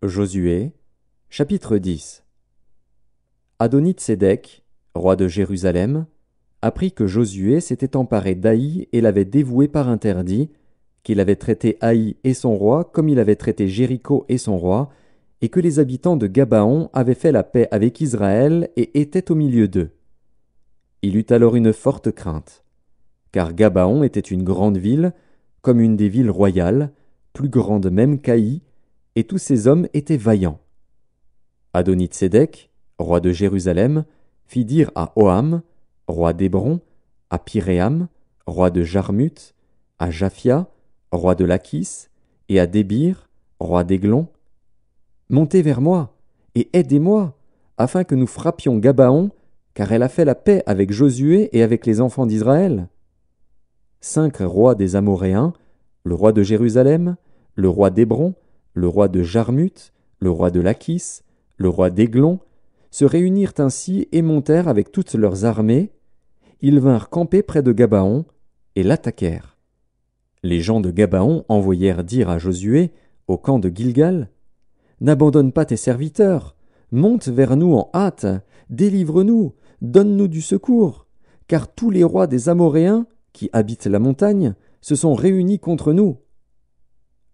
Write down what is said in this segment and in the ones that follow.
Josué, chapitre 10. Adoni-Tsédek, roi de Jérusalem, apprit que Josué s'était emparé d'Haï et l'avait dévoué par interdit, qu'il avait traité Haï et son roi comme il avait traité Jéricho et son roi, et que les habitants de Gabaon avaient fait la paix avec Israël et étaient au milieu d'eux. Il eut alors une forte crainte, car Gabaon était une grande ville, comme une des villes royales, plus grande même qu'Haï, et tous ces hommes étaient vaillants. Adoni-Tsédek, roi de Jérusalem, fit dire à Oham, roi d'Hébron, à Piréam, roi de Jarmuth, à Japhia, roi de Lachis, et à Débir, roi d'Églon: Montez vers moi, et aidez-moi, afin que nous frappions Gabaon, car elle a fait la paix avec Josué et avec les enfants d'Israël. 5 rois des Amoréens, le roi de Jérusalem, le roi d'Hébron, le roi de Jarmuth, le roi de Lachis, le roi d'Églon, se réunirent ainsi et montèrent avec toutes leurs armées. Ils vinrent camper près de Gabaon et l'attaquèrent. Les gens de Gabaon envoyèrent dire à Josué, au camp de Gilgal: N'abandonne pas tes serviteurs, monte vers nous en hâte, délivre-nous, donne-nous du secours, car tous les rois des Amoréens, qui habitent la montagne, se sont réunis contre nous.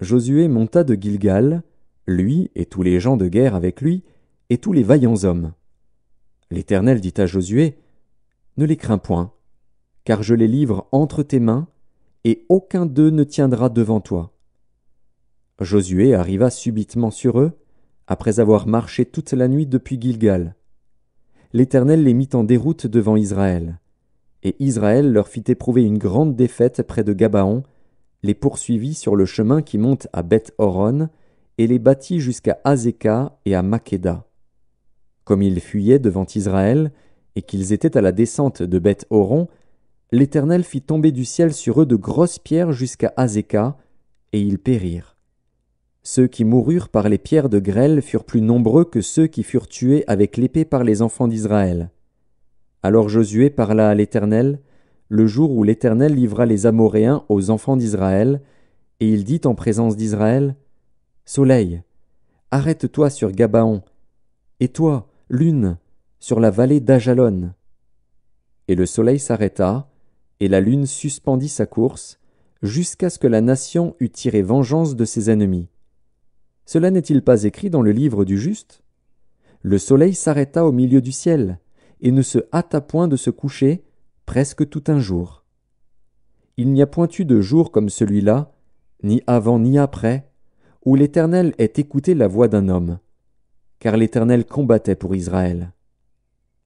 Josué monta de Gilgal, lui et tous les gens de guerre avec lui, et tous les vaillants hommes. L'Éternel dit à Josué: Ne les crains point, car je les livre entre tes mains, et aucun d'eux ne tiendra devant toi. Josué arriva subitement sur eux, après avoir marché toute la nuit depuis Gilgal. L'Éternel les mit en déroute devant Israël, et Israël leur fit éprouver une grande défaite près de Gabaon, les poursuivit sur le chemin qui monte à Beth-Horon, et les battit jusqu'à Azéka et à Makkéda. Comme ils fuyaient devant Israël, et qu'ils étaient à la descente de Beth-Horon, l'Éternel fit tomber du ciel sur eux de grosses pierres jusqu'à Azéka, et ils périrent. Ceux qui moururent par les pierres de grêle furent plus nombreux que ceux qui furent tués avec l'épée par les enfants d'Israël. Alors Josué parla à l'Éternel, le jour où l'Éternel livra les Amoréens aux enfants d'Israël, et il dit en présence d'Israël: Soleil, arrête-toi sur Gabaon, et toi, lune, sur la vallée d'Ajalon. Et le soleil s'arrêta, et la lune suspendit sa course, jusqu'à ce que la nation eût tiré vengeance de ses ennemis. Cela n'est-il pas écrit dans le livre du juste? Le soleil s'arrêta au milieu du ciel, et ne se hâta point de se coucher, presque tout un jour. Il n'y a point eu de jour comme celui-là, ni avant ni après, où l'Éternel ait écouté la voix d'un homme, car l'Éternel combattait pour Israël.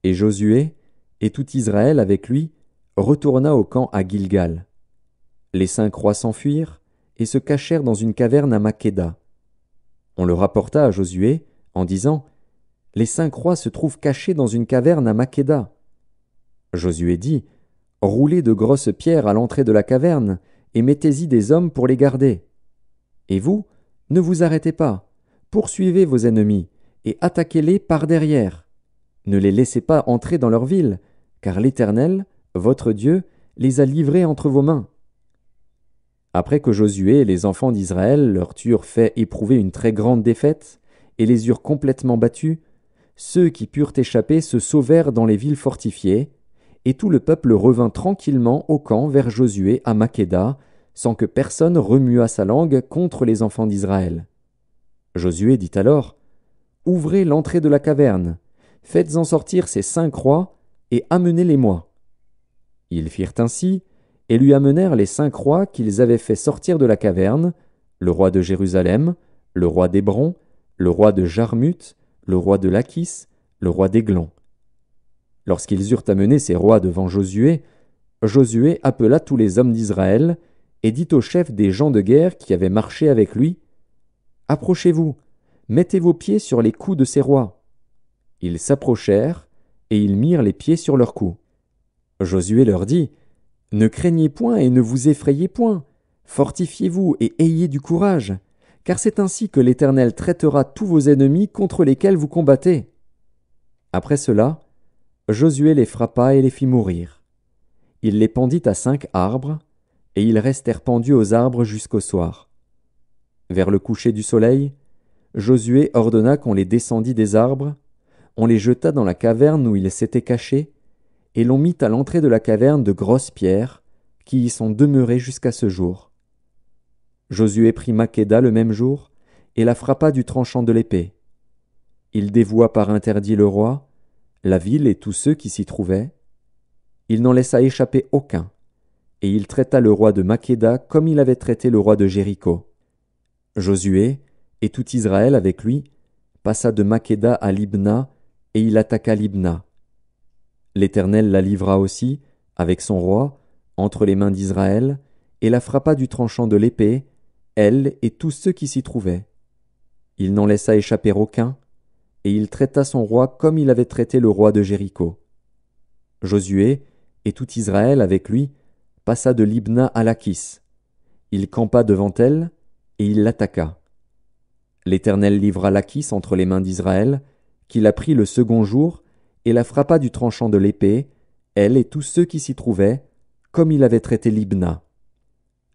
Et Josué, et tout Israël avec lui, retourna au camp à Gilgal. Les 5 rois s'enfuirent, et se cachèrent dans une caverne à Makkéda. On le rapporta à Josué, en disant: Les 5 rois se trouvent cachés dans une caverne à Makkéda. Josué dit: Roulez de grosses pierres à l'entrée de la caverne, et mettez-y des hommes pour les garder. Et vous, ne vous arrêtez pas, poursuivez vos ennemis, et attaquez-les par derrière. Ne les laissez pas entrer dans leur ville, car l'Éternel, votre Dieu, les a livrés entre vos mains. Après que Josué et les enfants d'Israël leur eurent fait éprouver une très grande défaite, et les eurent complètement battus, ceux qui purent échapper se sauvèrent dans les villes fortifiées, et tout le peuple revint tranquillement au camp vers Josué à Makkéda, sans que personne remuât sa langue contre les enfants d'Israël. Josué dit alors: Ouvrez l'entrée de la caverne, faites-en sortir ces 5 rois, et amenez-les-moi. Ils firent ainsi, et lui amenèrent les 5 rois qu'ils avaient fait sortir de la caverne, le roi de Jérusalem, le roi d'Hébron, le roi de Jarmuth, le roi de Lachis, le roi d'Églon. Lorsqu'ils eurent amené ces rois devant Josué, Josué appela tous les hommes d'Israël, et dit aux chefs des gens de guerre qui avaient marché avec lui: Approchez-vous, mettez vos pieds sur les coups de ces rois. Ils s'approchèrent, et ils mirent les pieds sur leurs coups. Josué leur dit: Ne craignez point et ne vous effrayez point, fortifiez-vous et ayez du courage, car c'est ainsi que l'Éternel traitera tous vos ennemis contre lesquels vous combattez. Après cela, Josué les frappa et les fit mourir. Il les pendit à 5 arbres, et ils restèrent pendus aux arbres jusqu'au soir. Vers le coucher du soleil, Josué ordonna qu'on les descendît des arbres, on les jeta dans la caverne où ils s'étaient cachés, et l'on mit à l'entrée de la caverne de grosses pierres, qui y sont demeurées jusqu'à ce jour. Josué prit Makkéda le même jour, et la frappa du tranchant de l'épée. Il dévoua par interdit le roi, la ville et tous ceux qui s'y trouvaient. Il n'en laissa échapper aucun, et il traita le roi de Makkéda comme il avait traité le roi de Jéricho. Josué, et tout Israël avec lui, passa de Makkéda à Libna, et il attaqua Libna. L'Éternel la livra aussi, avec son roi, entre les mains d'Israël, et la frappa du tranchant de l'épée, elle et tous ceux qui s'y trouvaient. Il n'en laissa échapper aucun, et il traita son roi comme il avait traité le roi de Jéricho. Josué, et tout Israël avec lui, passa de Libna à Lachis. Il campa devant elle, et il l'attaqua. L'Éternel livra Lachis entre les mains d'Israël, qui la prit le second jour, et la frappa du tranchant de l'épée, elle et tous ceux qui s'y trouvaient, comme il avait traité Libna.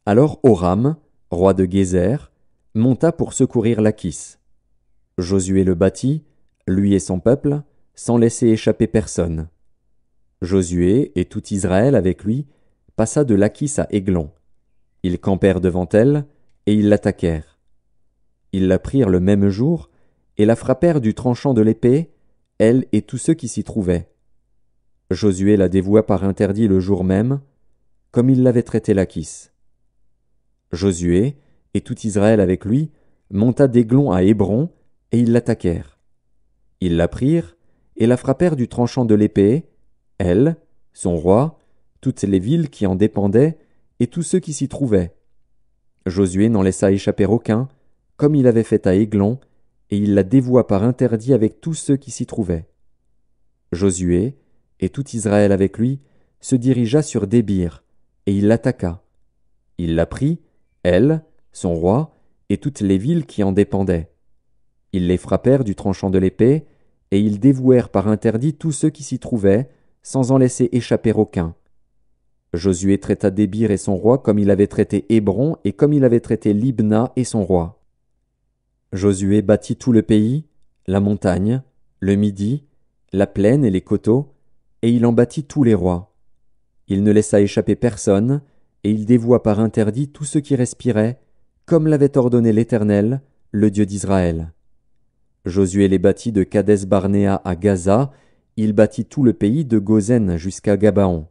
Alors Horam, roi de Gézer, monta pour secourir Lachis. Josué le battit, lui et son peuple, sans laisser échapper personne. Josué et tout Israël avec lui passa de Lachis à Églon. Ils campèrent devant elle, et ils l'attaquèrent. Ils la prirent le même jour, et la frappèrent du tranchant de l'épée, elle et tous ceux qui s'y trouvaient. Josué la dévoua par interdit le jour même, comme il l'avait traité Lachis. Josué, et tout Israël avec lui, monta d'Églon à Hébron, et ils l'attaquèrent. Ils la prirent, et la frappèrent du tranchant de l'épée, elle, son roi, toutes les villes qui en dépendaient, et tous ceux qui s'y trouvaient. Josué n'en laissa échapper aucun, comme il avait fait à Églon, et il la dévoua par interdit avec tous ceux qui s'y trouvaient. Josué, et tout Israël avec lui, se dirigea sur Débir, et il l'attaqua. Il la prit, elle, son roi, et toutes les villes qui en dépendaient. Ils les frappèrent du tranchant de l'épée, et ils dévouèrent par interdit tous ceux qui s'y trouvaient, sans en laisser échapper aucun. Josué traita Débir et son roi comme il avait traité Hébron et comme il avait traité Libna et son roi. Josué bâtit tout le pays, la montagne, le Midi, la plaine et les coteaux, et il en bâtit tous les rois. Il ne laissa échapper personne, et il dévoua par interdit tous ceux qui respiraient, comme l'avait ordonné l'Éternel, le Dieu d'Israël. Josué les bâtit de Kadès-Barnéa à Gaza, il bâtit tout le pays de Gozen jusqu'à Gabaon.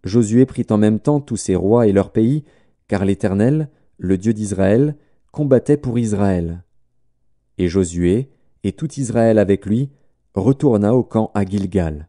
Josué prit en même temps tous ses rois et leurs pays, car l'Éternel, le Dieu d'Israël, combattait pour Israël. Et Josué, et tout Israël avec lui, retourna au camp à Gilgal.